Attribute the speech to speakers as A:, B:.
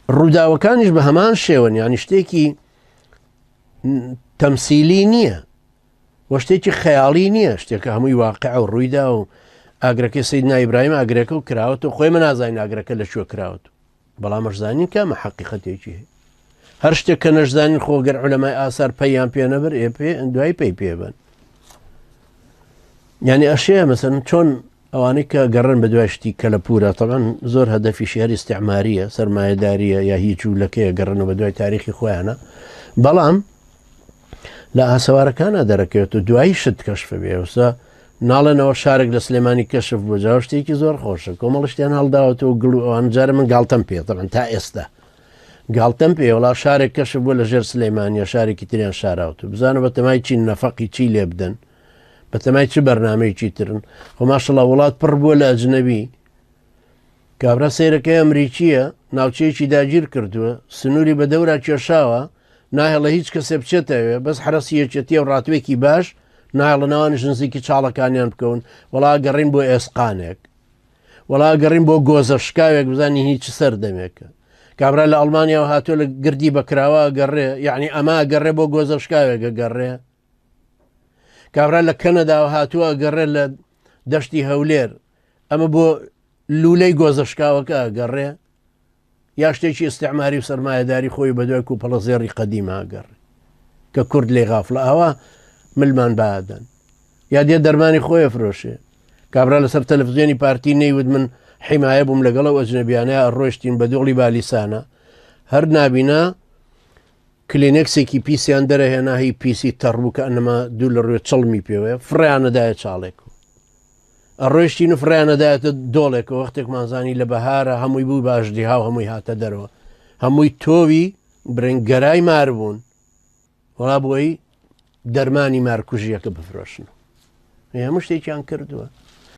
A: ڕووداوەکانیش بە هەمان شێوەن، ینی شتێکی تەمسیلی نییە وە شتێکی خەیاڵی نییە، شتێکە هەمووی واقع و ڕوویدا و ئاگرەکەی سەیدنا ئیبراهیم ئاگرەکە و کراوەتەوە، خۆی من نازانین ئاگرەکە لەکوێ کراوەت، بەڵام مەشزانین کامە حەقیقەتێکی هەیە. هەر شتێک کە نەشزانین خۆگەر عولەمای ئاسار پەیان پێ نەبەر دوای پێی پێبن. یعنی ئەشەیە مەسەن چۆن ئەوانەی کە گەڕن بە دوای شتی کەلەپورە، تەڵەن زۆر هەدەفی شێری استعماریە، سەرمایەداریە یا هیچ و لەکەیە گەڕنەوە بە دوای تاریخی خۆیانە، بەڵام لە ئاسەوارەکانە دەرەکەوێت و دوایی شت کەشف بێوسە ناڵێنەوە شارێک لە سلێمانی کەشف بۆ جا شتێکی زۆر خۆشە، کۆمەڵشتیان هەڵداوەتەوە گڵ و ئەوان جارە من گاڵتەم پێ تەڵەن تا ئێستا گاڵتەم پێ وڵا شارێک کەشف بووە لە ژێر سلێمانیە، شارێکی تریان شاراوت و بزانە بە تەمای چی نەفەقی چی لێ بدەن، بە تەمای چ بەرنامەیەکی ترن. خۆ ماشەڵڵا وڵات پڕ بووە لە ئەجنەبی، کابرا سەیرەکەی ئەمریکیە ناوچەیەکی داگیر کردووە، سنووری بە دەورا کێشاوە، ناهێڵە هیچ کەسێ بچێتەوێ بەس حرەسیەکێتی و ڕاتوێکی باش ناهێڵە ناوانی ژنزیکی چاڵەکانیان بکەون، وەڵا گەڕین بۆ ئێسقانێک، وەڵا گەڕین بۆ گۆزە شکاوێک بزانی هیچ سەر دەمێکە. کابرا لە ئەڵمانیاوە هاتووە لە گردی بەکراوە گەڕێ، یعنی ئەما گەڕێ بۆ گۆزە شکاوێکە گەڕێ. کابرا لە کەنەداوە هاتووە گەڕێ لە دەشتی هەولێر، ئەمە بۆ لولەی گۆزە شکاوەکە گەڕێ، یا شتێکی ئستعماری و سەرمایەداری خۆی بە دوای کوپەڵە زێڕی قەدیما گەڕێ کە کورد لێ غافڵە ئاوا ملمان بادەن، یا دێ دەرمانی خۆی فرۆشێ. کابرا لەسەر تەلەڤیزیۆنی پارتی نەیوت من حیمایە بووم لەگەڵە ئەجنەبیانەیە ڕۆشتین بە دوڵی بالیسانە، هەر نابینا کلینێکسێکی پیسیان دەرەهێنا هی پیسی تەڕبوو کە ئەنەما دوو لە ڕوێ چڵمی پێوەیە فڕیانەدایە چاڵێک و ئەڕۆشتین و فڕیانەدایەتە دۆڵێکەوە وەختێکمانزانی لە بەهارە هەمووی بوو باشدیها و هەمووی هاتە دەرەوە، هەمووی تۆوی برنگەرای مار بوون، وەڵا بۆی دەرمانی مارکوژیەکە بفرۆشن، هەموو شتێکیان کردووە.